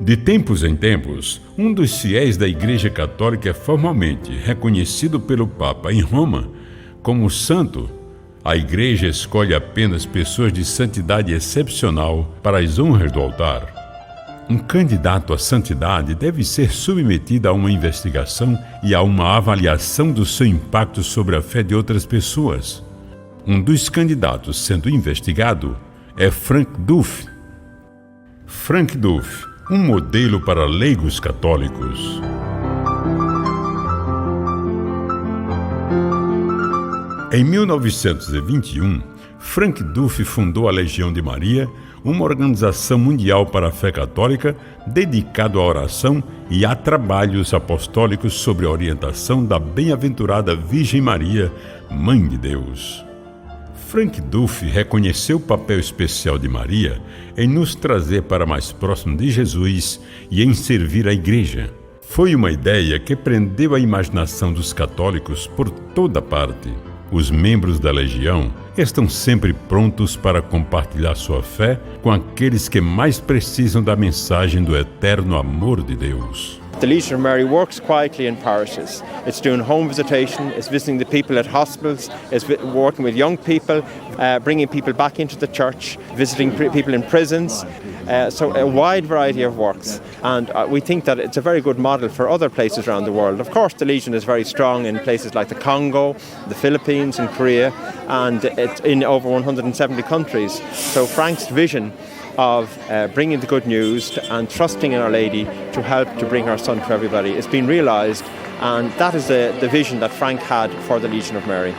De tempos em tempos, um dos fiéis da Igreja Católica é formalmente reconhecido pelo Papa em Roma como santo. A Igreja escolhe apenas pessoas de santidade excepcional para as honras do altar. Um candidato à santidade deve ser submetido a uma investigação e a uma avaliação do seu impacto sobre a fé de outras pessoas. Um dos candidatos sendo investigado é Frank Duff. Frank Duff, um modelo para leigos católicos. Em 1921, Frank Duff fundou a Legião de Maria, uma organização mundial para a fé católica dedicada à oração e a trabalhos apostólicos sobre a orientação da bem-aventurada Virgem Maria, Mãe de Deus. Frank Duff reconheceu o papel especial de Maria em nos trazer para mais próximo de Jesus e em servir a Igreja. Foi uma ideia que prendeu a imaginação dos católicos por toda parte. Os membros da Legião estão sempre prontos para compartilhar sua fé com aqueles que mais precisam da mensagem do eterno amor de Deus. The Legion of Mary works quietly in parishes. It's doing home visitation, it's visiting the people at hospitals, it's working with young people, bringing people back into the church, visiting people in prisons. So a wide variety of works. And we think that it's a very good model for other places around the world. Of course, the Legion is very strong in places like the Congo, the Philippines and Korea, and it's in over 170 countries. So Frank's vision of bringing the good news and trusting in Our Lady to help to bring her son to everybody is being realised, and that is the vision that Frank had for the Legion of Mary.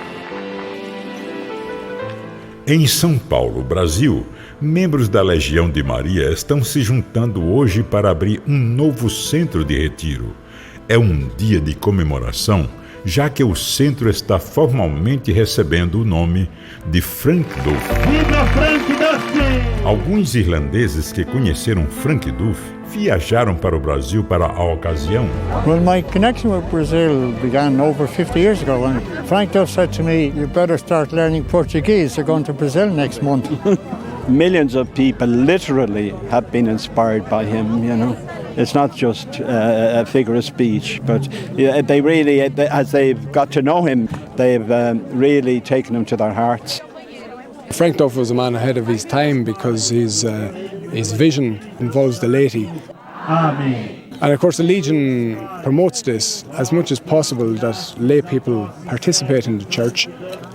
Em São Paulo, Brasil, membros da Legião de Maria estão se juntando hoje para abrir um novo centro de retiro. É um dia de comemoração, já que o centro está formalmente recebendo o nome de Frank Duff. Viva Frank Duff! Alguns irlandeses que conheceram Frank Duff viajaram para o Brasil para a ocasião. Well, my connection with Brazil began over 50 years ago when Frank Duff said to me, "You better start learning Portuguese. They're going to Brazil next month." Millions of people literally have been inspired by him, you know. It's not just a figure of speech, but they really, as they've got to know him, they've really taken him to their hearts. Frank Duff was a man ahead of his time because his vision involves the laity. Amen. And of course the Legion promotes this as much as possible, that lay people participate in the church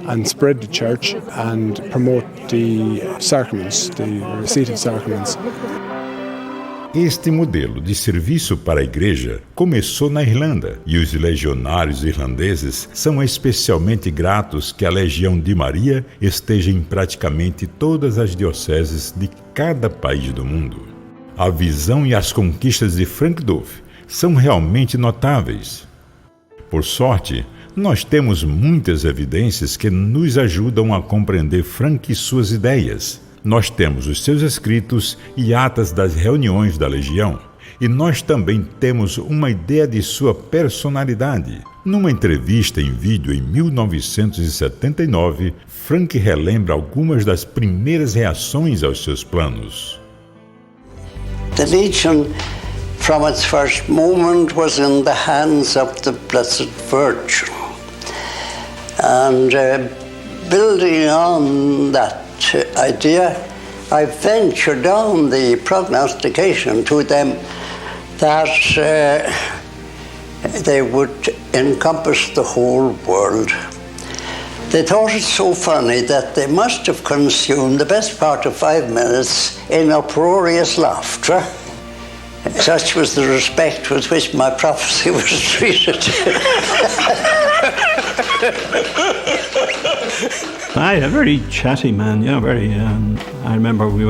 and spread the church and promote the sacraments, the receipt of sacraments. Este modelo de serviço para a Igreja começou na Irlanda e os legionários irlandeses são especialmente gratos que a Legião de Maria esteja em praticamente todas as dioceses de cada país do mundo. A visão e as conquistas de Frank Duff são realmente notáveis. Por sorte, nós temos muitas evidências que nos ajudam a compreender Frank e suas ideias. Nós temos os seus escritos e atas das reuniões da Legião. E nós também temos uma ideia de sua personalidade. Numa entrevista em vídeo em 1979, Frank relembra algumas das primeiras reações aos seus planos. The Legion, from its first moment, was in the hands of the Blessed Virgin. And building on that idea, I ventured on the prognostication to them that they would encompass the whole world. They thought it so funny that they must have consumed the best part of 5 minutes in uproarious laughter. Such was the respect with which my prophecy was treated. A very chatty man, yeah, very. I remember we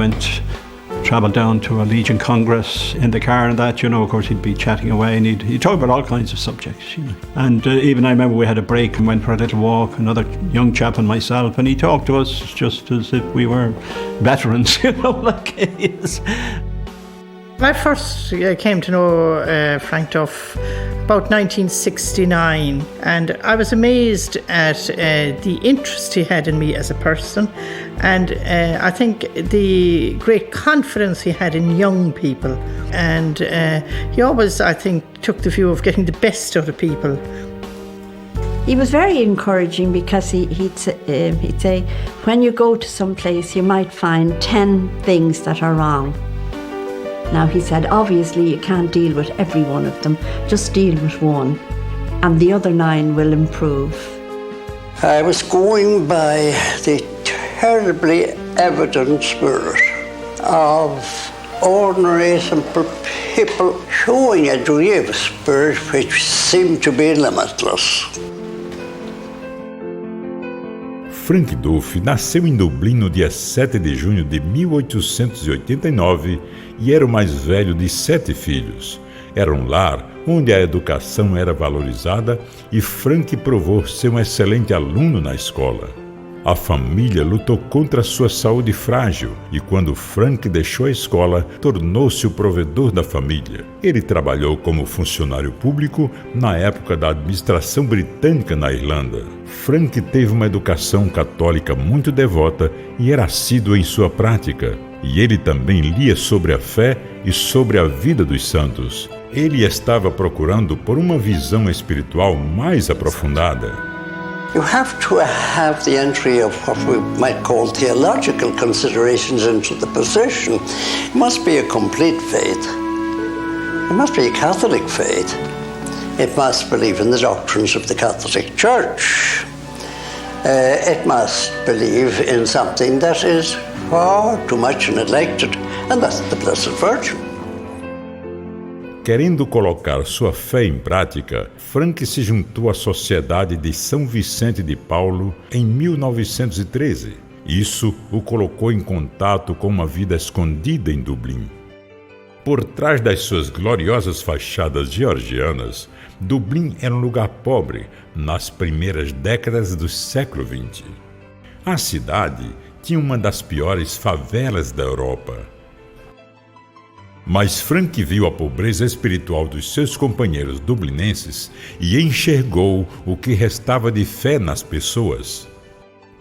travelled down to a Legion Congress in the car and that, you know, of course he'd be chatting away and he'd talk about all kinds of subjects, you know. And even I remember we had a break and went for a little walk, another young chap and myself, and he talked to us just as if we were veterans, you know, like he is. I first came to know Frank Duff about 1969, and I was amazed at the interest he had in me as a person, and I think the great confidence he had in young people, and he always, I think, took the view of getting the best out of people. He was very encouraging because he'd say, when you go to some place, you might find 10 things that are wrong. Now, he said, obviously you can't deal with every one of them, just deal with one, and the other 9 will improve. I was going by the terribly evident spirit of ordinary, simple people showing a degree of spirit which seemed to be limitless. Frank Duff nasceu em Dublin no dia 7 de junho de 1889 e era o mais velho de 7 filhos. Era um lar onde a educação era valorizada e Frank provou ser um excelente aluno na escola. A família lutou contra sua saúde frágil e quando Frank deixou a escola, tornou-se o provedor da família. Ele trabalhou como funcionário público na época da administração britânica na Irlanda. Frank teve uma educação católica muito devota e era assíduo em sua prática. E ele também lia sobre a fé e sobre a vida dos santos. Ele estava procurando por uma visão espiritual mais aprofundada. You have to have the entry of what we might call theological considerations into the position. It must be a complete faith. It must be a Catholic faith. It must believe in the doctrines of the Catholic Church. It must believe in something that is far too much neglected, and that's the Blessed Virgin. Querendo colocar sua fé em prática, Frank se juntou à Sociedade de São Vicente de Paulo em 1913. Isso o colocou em contato com uma vida escondida em Dublin. Por trás das suas gloriosas fachadas georgianas, Dublin era um lugar pobre nas primeiras décadas do século XX. A cidade tinha uma das piores favelas da Europa. Mas Frank viu a pobreza espiritual dos seus companheiros dublinenses e enxergou o que restava de fé nas pessoas.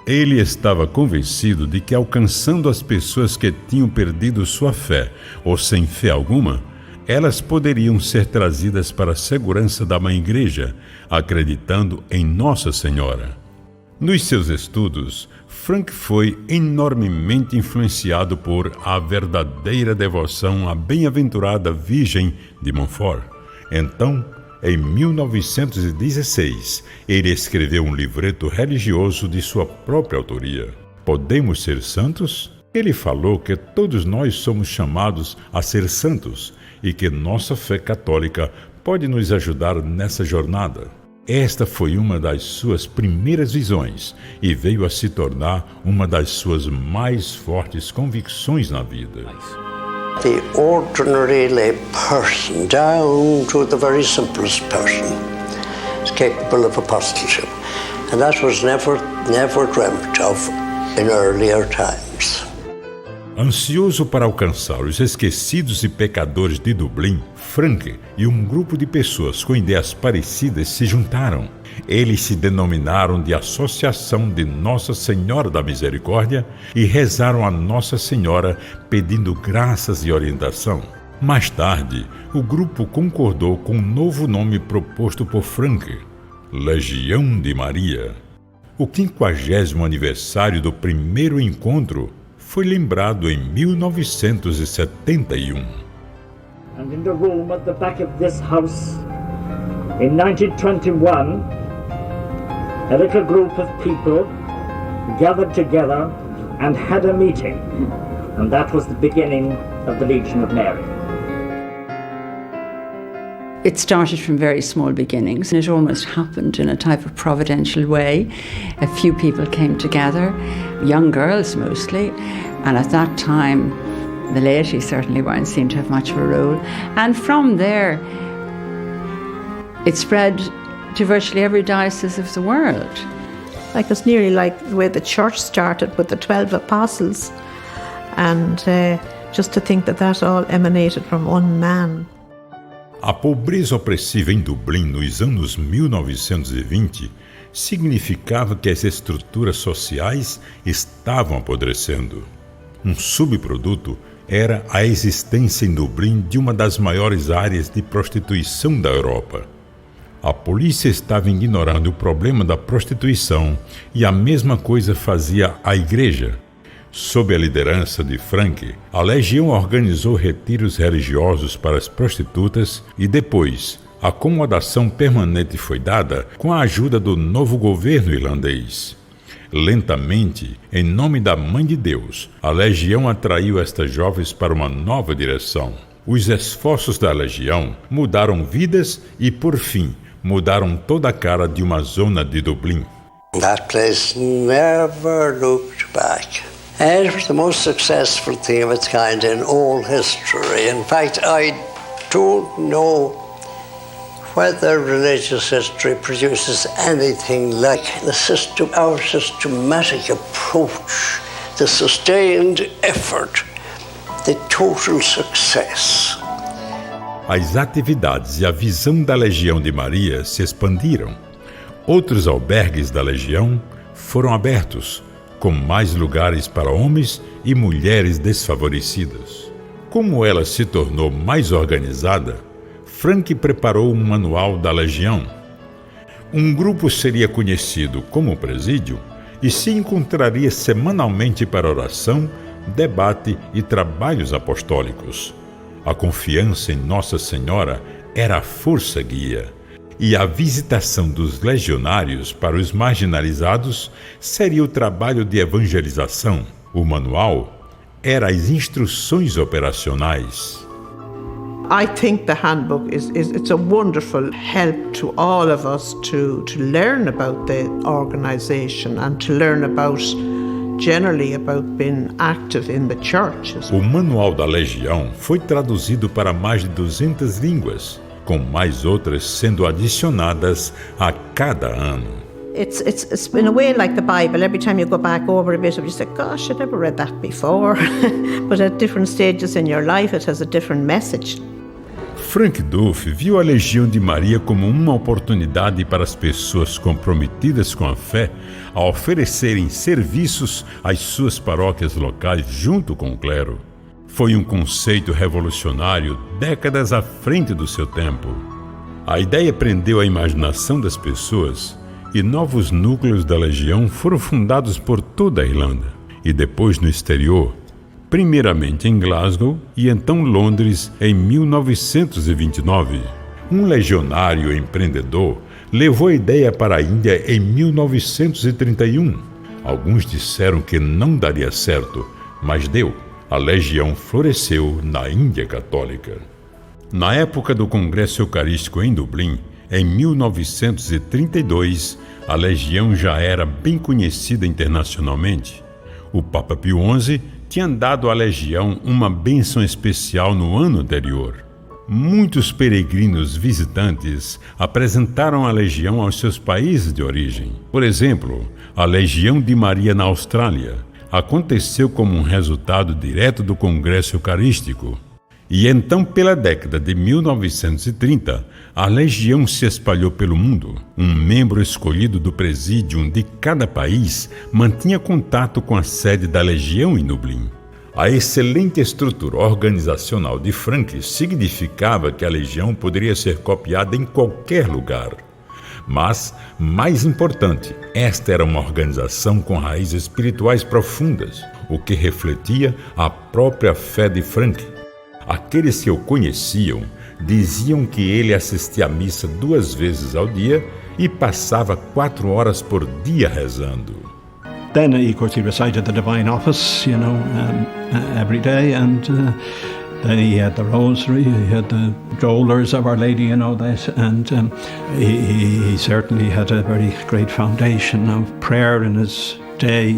Ele estava convencido de que, alcançando as pessoas que tinham perdido sua fé ou sem fé alguma, elas poderiam ser trazidas para a segurança da Mãe Igreja, acreditando em Nossa Senhora. Nos seus estudos, Frank foi enormemente influenciado por a verdadeira devoção à bem-aventurada Virgem de Montfort. Então, em 1916, ele escreveu um livreto religioso de sua própria autoria. Podemos ser santos? Ele falou que todos nós somos chamados a ser santos e que nossa fé católica pode nos ajudar nessa jornada. Esta foi uma das suas primeiras visões e veio a se tornar uma das suas mais fortes convicções na vida. The ordinary lay person, down to the very simplest person, is capable of apostleship, and that was never dreamt of in earlier times. Ansioso para alcançar os esquecidos e pecadores de Dublin, Frank e um grupo de pessoas com ideias parecidas se juntaram. Eles se denominaram de Associação de Nossa Senhora da Misericórdia e rezaram a Nossa Senhora pedindo graças e orientação. Mais tarde, o grupo concordou com um novo nome proposto por Frank, Legião de Maria. O 50º aniversário do primeiro encontro foi lembrado em 1971. And in the room at the back of this house, in 1921, a little group of people gathered together and had a meeting, and that was the beginning of the Legion of Mary. It started from very small beginnings, and it almost happened in a type of providential way. A few people came together, young girls mostly, and at that time the laity certainly weren't seen to have much of a role. And from there it spread to virtually every diocese of the world. Like, it's nearly like the way the church started with the 12 apostles, and just to think that that all emanated from one man. A pobreza opressiva em Dublin nos anos 1920 significava que as estruturas sociais estavam apodrecendo. Um subproduto era a existência em Dublin de uma das maiores áreas de prostituição da Europa. A polícia estava ignorando o problema da prostituição e a mesma coisa fazia a igreja. Sob a liderança de Frank, a Legião organizou retiros religiosos para as prostitutas e depois, a acomodação permanente foi dada com a ajuda do novo governo irlandês. Lentamente, em nome da Mãe de Deus, a Legião atraiu estas jovens para uma nova direção. Os esforços da Legião mudaram vidas e, por fim, mudaram toda a cara de uma zona de Dublin. That place never looked back. It was the most successful thing of its kind in all history. In fact, I don't know whether religious history produces anything like our systematic approach, the sustained effort, the total success. As atividades e a visão da Legião de Maria se expandiram. Outros albergues da Legião foram abertos, com mais lugares para homens e mulheres desfavorecidas. Como ela se tornou mais organizada, Frank preparou um manual da Legião. Um grupo seria conhecido como Presídio e se encontraria semanalmente para oração, debate e trabalhos apostólicos. A confiança em Nossa Senhora era a força guia, e a visitação dos legionários para os marginalizados seria o trabalho de evangelização. O manual era as instruções operacionais. I think the handbook it's a wonderful help to all of us to learn about the organization and to learn about generally about being active in the churches. O manual da Legião foi traduzido para mais de 200 línguas, com mais outras sendo adicionadas a cada ano. It's in a way like the Bible. Every time you go back over a bit of it, you say, gosh, I never read that before. But at different stages in your life, it has a different message. Frank Duff viu a Legião de Maria como uma oportunidade para as pessoas comprometidas com a fé a oferecerem serviços às suas paróquias locais junto com o clero. Foi um conceito revolucionário décadas à frente do seu tempo. A ideia prendeu a imaginação das pessoas e novos núcleos da Legião foram fundados por toda a Irlanda e depois no exterior, primeiramente em Glasgow e então Londres em 1929. Um legionário empreendedor levou a ideia para a Índia em 1931. Alguns disseram que não daria certo, mas deu. A Legião floresceu na Índia Católica. Na época do Congresso Eucarístico em Dublin, em 1932, a Legião já era bem conhecida internacionalmente. O Papa Pio XI tinha dado à Legião uma bênção especial no ano anterior. Muitos peregrinos visitantes apresentaram a Legião aos seus países de origem. Por exemplo, a Legião de Maria na Austrália aconteceu como um resultado direto do Congresso Eucarístico. E então, pela década de 1930, a Legião se espalhou pelo mundo. Um membro escolhido do Presídium de cada país mantinha contato com a sede da Legião em Dublin. A excelente estrutura organizacional de Frank significava que a Legião poderia ser copiada em qualquer lugar. Mas, mais importante, esta era uma organização com raízes espirituais profundas, o que refletia a própria fé de Frank. Aqueles que o conheciam diziam que ele assistia à missa 2 vezes ao dia e passava 4 horas por dia rezando. Then, of course, he recited the Divine Office, every day, and then he had the Rosary, he had the Dolors of Our Lady, and he certainly had a very great foundation of prayer in his day,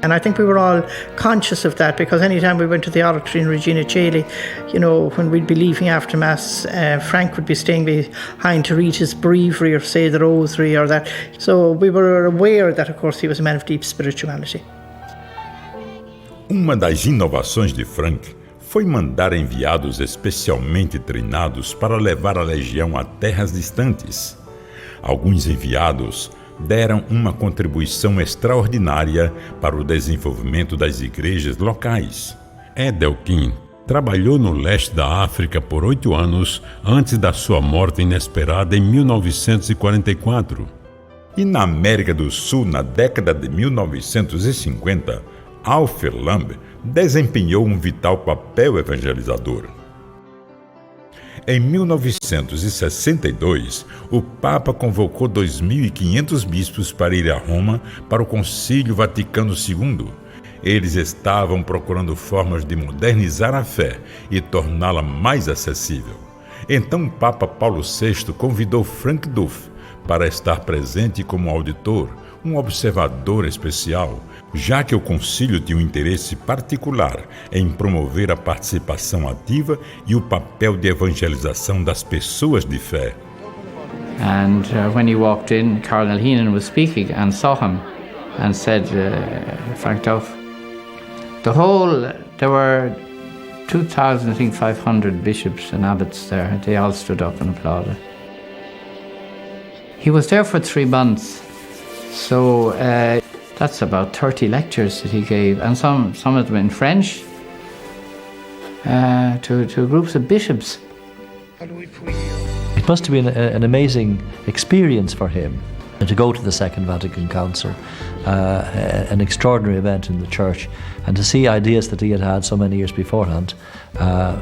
And I think we were all conscious of that, because anytime we went to the oratory in Regina Coeli, when we'd be leaving after Mass, Frank would be staying behind to read his breviary or say the Rosary or that. So we were aware that, of course, he was a man of deep spirituality. Uma das inovações de Frank foi mandar enviados especialmente treinados para levar a legião a terras distantes. Alguns enviados deram uma contribuição extraordinária para o desenvolvimento das igrejas locais. Edelkin trabalhou no leste da África por 8 anos antes da sua morte inesperada em 1944. E na América do Sul, na década de 1950, Alfred Lamb desempenhou um vital papel evangelizador. Em 1962, o Papa convocou 2.500 bispos para ir a Roma para o Concílio Vaticano II. Eles estavam procurando formas de modernizar a fé e torná-la mais acessível. Então o Papa Paulo VI convidou Frank Duff para estar presente como auditor, um observador especial, já que o concílio tinha um interesse particular em promover a participação ativa e o papel de evangelização das pessoas de fé. And when he walked in, Cardinal Heenan was speaking and saw him and said, Frank Duff, there were 2,500 bishops and abbots there. They all stood up and applauded. He was there for 3 months, so that's about 30 lectures that he gave, and some of them in French, to groups of bishops. It must have been an amazing experience for him to go to the Second Vatican Council, an extraordinary event in the Church, and to see ideas that he had had so many years beforehand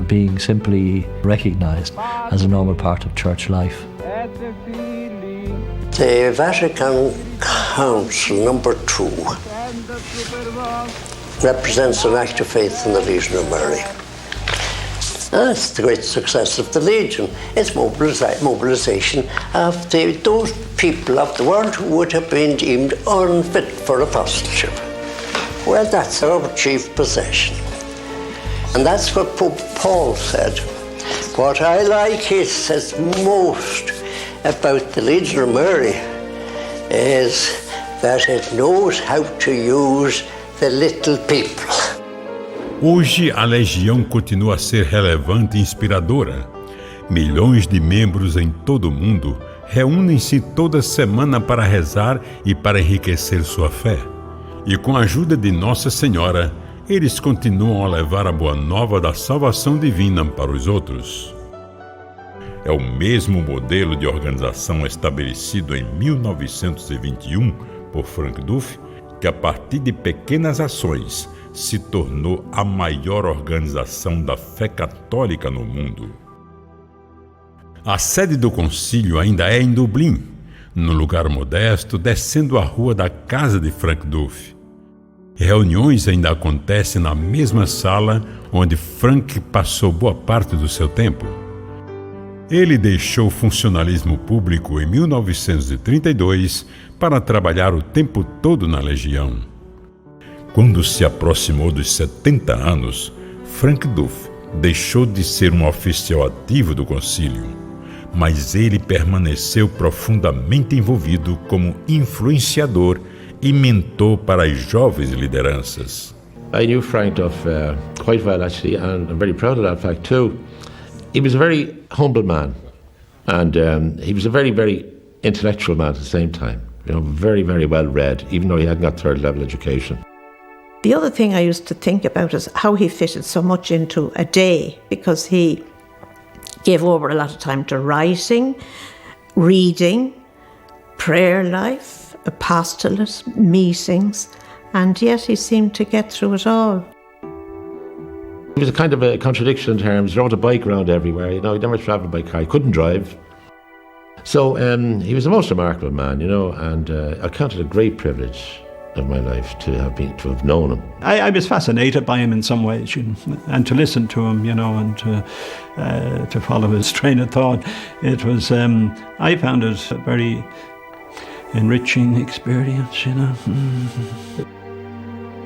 being simply recognised as a normal part of Church life. The Vatican Council number 2 represents an act of faith in the Legion of Mary. That's the great success of the Legion. It's mobilization of those people of the world who would have been deemed unfit for apostleship. Well, that's our chief possession. And that's what Pope Paul said. What I like, he says, most about the Legion of Mary is that it knows how to use the little people. Hoje, a Legião continua a ser relevante e inspiradora. Milhões de membros em todo o mundo reúnem-se toda semana para rezar e para enriquecer sua fé. E com a ajuda de Nossa Senhora, eles continuam a levar a boa nova da salvação divina para os outros. É o mesmo modelo de organização estabelecido em 1921 por Frank Duff, que a partir de pequenas ações se tornou a maior organização da fé católica no mundo. A sede do concílio ainda é em Dublin, num lugar modesto, descendo a rua da casa de Frank Duff. Reuniões ainda acontecem na mesma sala onde Frank passou boa parte do seu tempo. Ele deixou o funcionalismo público em 1932 para trabalhar o tempo todo na Legião. Quando se aproximou dos 70 anos, Frank Duff deixou de ser um oficial ativo do concílio, mas ele permaneceu profundamente envolvido como influenciador e mentor para as jovens lideranças. I knew Frank Duff quite well, actually, and I'm very proud of that fact too. He was a very humble man, and he was a very, very intellectual man at the same time. You know, very, very well read, even though he hadn't got third level education. The other thing I used to think about is how he fitted so much into a day, because he gave over a lot of time to writing, reading, prayer life, apostolate, meetings, and yet he seemed to get through it all. He was a kind of a contradiction in terms, he rode a bike around everywhere, you know, he never travelled by car, he couldn't drive. So he was a most remarkable man, you know, and I count it a great privilege of my life to have known him. I was fascinated by him in some ways, and to listen to him, you know, and to follow his train of thought. It was, I found it a very enriching experience, you know.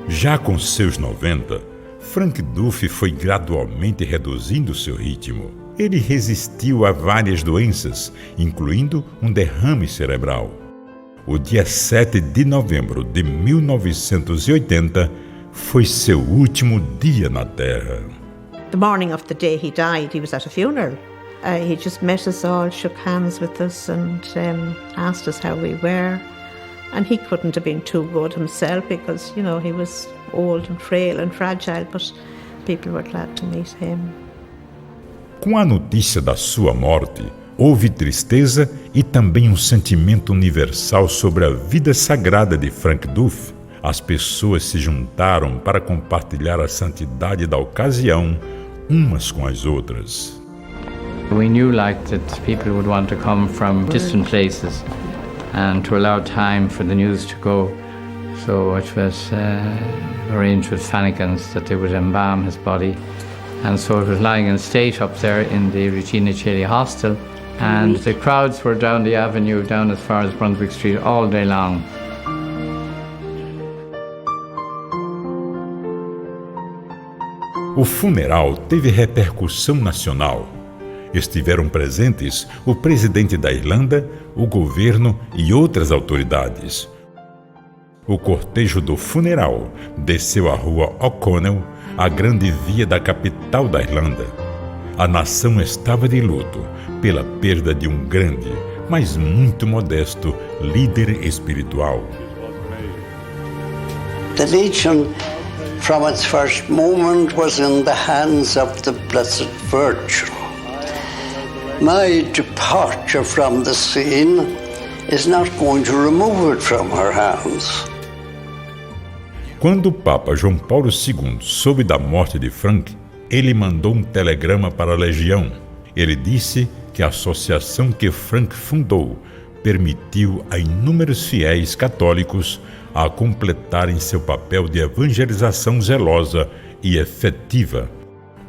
Já com seus 90, Frank Duff foi gradualmente reduzindo seu ritmo. Ele resistiu a várias doenças, incluindo um derrame cerebral. O dia 7 de novembro de 1980 foi seu último dia na Terra. The morning of the day he died, he was at a funeral. He just met us all, shook hands with us and asked us how we were. And he couldn't have been too good himself because, you know, he was old and frail and fragile, but people were glad to meet him. Com a notícia da sua morte, houve tristeza e também um sentimento universal sobre a vida sagrada de Frank Duff. As pessoas se juntaram para compartilhar a santidade da ocasião umas com as outras. We knew that people would want to come from distant places and to allow time for the news to go. So it was arranged with Fannigans that they would embalm his body. And so it was lying in state up there in the Regina Coeli Hostel. And the crowds were down the avenue, down as far as Brunswick Street, all day long. O funeral teve repercussão nacional. Estiveram presentes o presidente da Irlanda, o governo e outras autoridades. O cortejo do funeral desceu a rua O'Connell, a grande via da capital da Irlanda. A nação estava de luto pela perda de um grande, mas muito modesto líder espiritual. The Legion, from its first moment, was in the hands of the Blessed Virgin. My departure from the scene is not going to remove it from her hands. Quando o Papa João Paulo II soube da morte de Frank, ele mandou um telegrama para a Legião. Ele disse que a associação que Frank fundou permitiu a inúmeros fiéis católicos a completarem seu papel de evangelização zelosa e efetiva.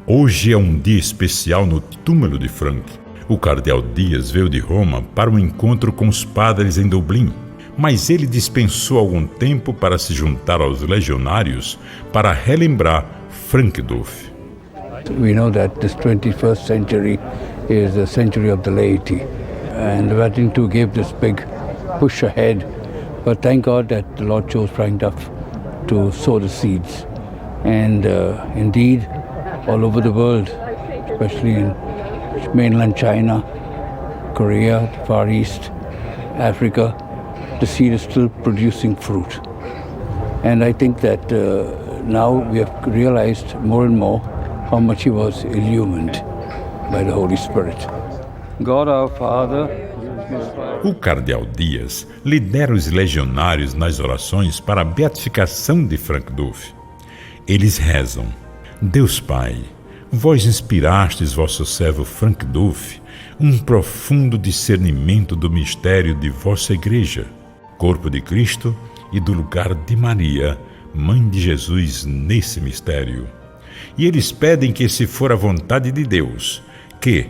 Hoje é um dia especial no túmulo de Frank. O cardeal Dias veio de Roma para um encontro com os padres em Dublin, mas ele dispensou algum tempo para se juntar aos legionários para relembrar Frank Duff. We know that this 21st century is the century of the laity, and the Vatican II gave this big push ahead, but thank God that the Lord chose Frank Duff to sow the seeds. And indeed, all over the world, especially in mainland China, Korea, the Far East, Africa, the seed is still producing fruit. And I think that now we have realized more and more how much he was illumined by the Holy Spirit. God our Father. O cardeal Dias lidera os legionários nas orações para a beatificação de Frank Duff. Eles rezam: Deus Pai, vós inspirastes vosso servo Frank Duff um profundo discernimento do mistério de vossa Igreja, corpo de Cristo e do lugar de Maria, mãe de Jesus, nesse mistério. E eles pedem que, se for a vontade de Deus, que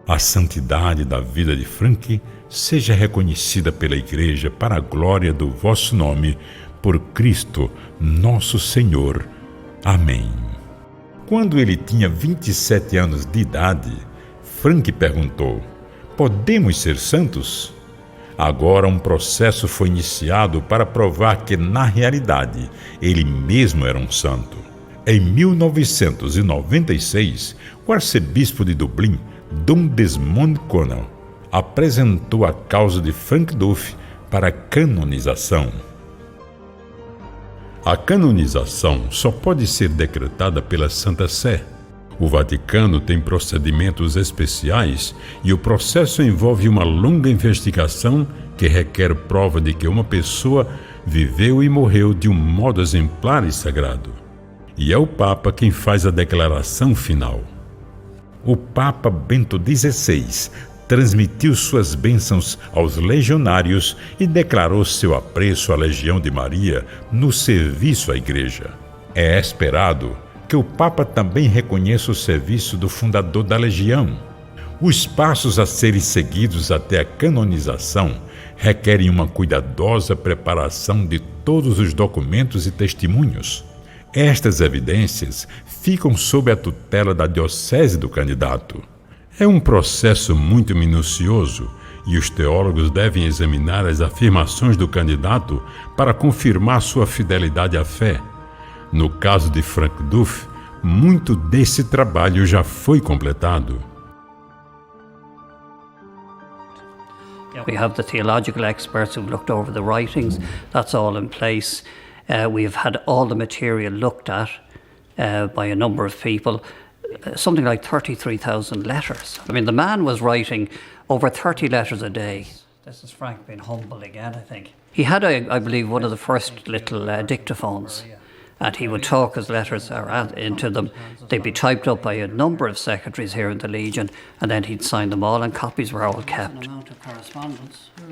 a santidade da vida de Frank seja reconhecida pela Igreja para a glória do vosso nome, por Cristo nosso Senhor. Amém. Quando ele tinha 27 anos de idade, Frank perguntou: podemos ser santos? Agora um processo foi iniciado para provar que, na realidade, ele mesmo era um santo. Em 1996, o arcebispo de Dublin, Dom Desmond Connell, apresentou a causa de Frank Duff para canonização. A canonização só pode ser decretada pela Santa Sé. O Vaticano tem procedimentos especiais e o processo envolve uma longa investigação que requer prova de que uma pessoa viveu e morreu de um modo exemplar e sagrado. E é o Papa quem faz a declaração final. O Papa Bento XVI transmitiu suas bênçãos aos legionários e declarou seu apreço à Legião de Maria no serviço à Igreja. É esperado que o Papa também reconheça o serviço do fundador da Legião. Os passos a serem seguidos até a canonização requerem uma cuidadosa preparação de todos os documentos e testemunhos. Estas evidências ficam sob a tutela da diocese do candidato. É um processo muito minucioso e os teólogos devem examinar as afirmações do candidato para confirmar sua fidelidade à fé. No caso de Frank Duff, muito desse trabalho já foi completado. We have the theological experts who've looked over the writings. That's all in place. We've had all the material looked at by a number of people. Something like 33,000 letters. I mean, the man was writing over 30 letters a day. This is Frank being humble again, I think. He had, I believe, one of the first little dictaphones, and he would talk his letters into them. They'd be typed up by a number of secretaries here in the Legion, and then he'd sign them all, and copies were all kept.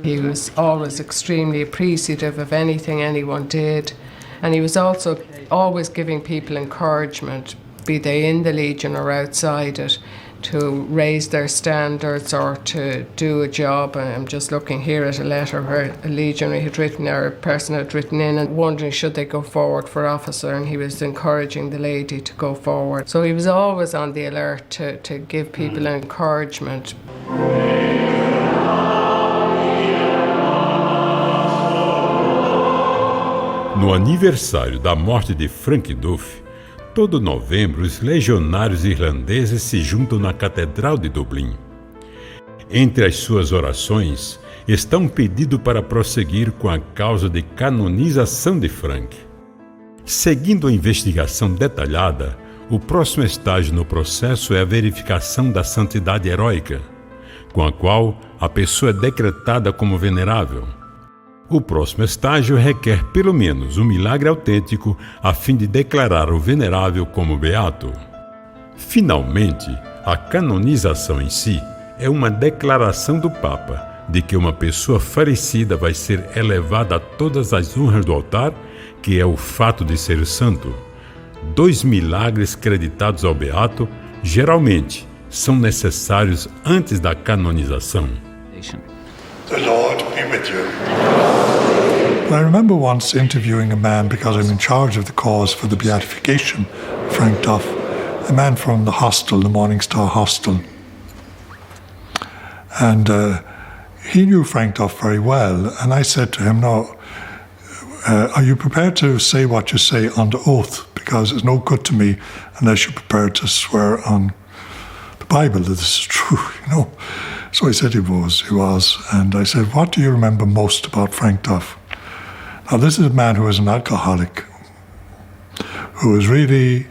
He was always extremely appreciative of anything anyone did, and he was also always giving people encouragement, be they in the Legion or outside it, to raise their standards or to do a job. I'm just looking here at a letter where a legionary had written, or a person had written in and wondering should they go forward for officer, and he was encouraging the lady to go forward. So he was always on the alert to give people encouragement. No aniversário da morte de Frank Duff, todo novembro os legionários irlandeses se juntam na Catedral de Dublin. Entre as suas orações está um pedido para prosseguir com a causa de canonização de Frank. Seguindo a investigação detalhada, o próximo estágio no processo é a verificação da santidade heróica, com a qual a pessoa é decretada como venerável. O próximo estágio requer pelo menos um milagre autêntico a fim de declarar o venerável como beato. Finalmente, a canonização em si é uma declaração do Papa de que uma pessoa falecida vai ser elevada a todas as honras do altar, que é o fato de ser santo. 2 milagres creditados ao beato geralmente são necessários antes da canonização. The Lord be with you. I remember once interviewing a man because I'm in charge of the cause for the beatification of Frank Duff, a man from the hostel, the Morning Star hostel. And he knew Frank Duff very well, and I said to him, "Now, are you prepared to say what you say under oath? Because it's no good to me unless you're prepared to swear on the Bible that this is true, you know." So he said he was. And I said, "What do you remember most about Frank Duff?" Now, this is a man who was an alcoholic, who was really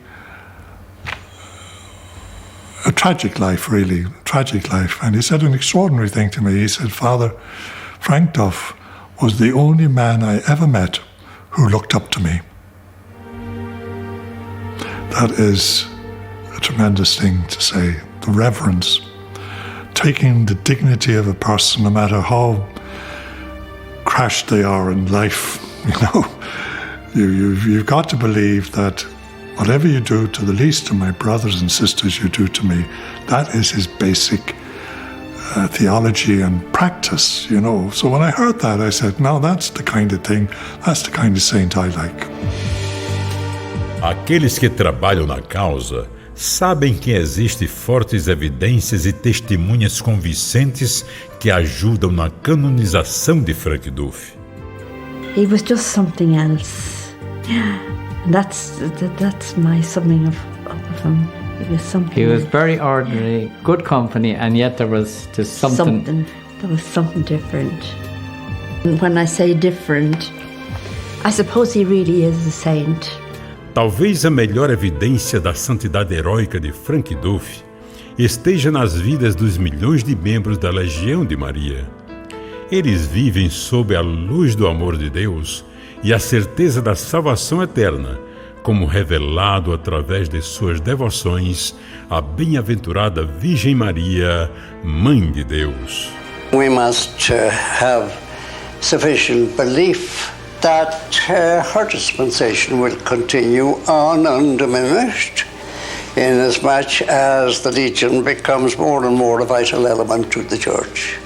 a tragic life. And he said an extraordinary thing to me. He said, "Father, Frank Duff was the only man I ever met who looked up to me." That is a tremendous thing to say, the reverence. Taking the dignity of a person, no matter how crashed they are in life, you know, you've got to believe that whatever you do to the least of my brothers and sisters, you do to me. That is his basic theology and practice, you know. So when I heard that, I said, "No, that's the kind of thing, that's the kind of saint I like." Aqueles que trabalham na causa sabem que existem fortes evidências e testemunhas convincentes que ajudam na canonização de Frank Duff. He was just something else. And that's my summing of him. He was something. He was very ordinary, good company, and yet there was just something. There was something different. And when I say different, I suppose he really is a saint. Talvez a melhor evidência da santidade heróica de Frank Duff esteja nas vidas dos milhões de membros da Legião de Maria. Eles vivem sob a luz do amor de Deus e a certeza da salvação eterna, como revelado através de suas devoções à bem-aventurada Virgem Maria, Mãe de Deus. We must have sufficient belief that her dispensation will continue on undiminished, inasmuch as the Legion becomes more and more a vital element to the Church.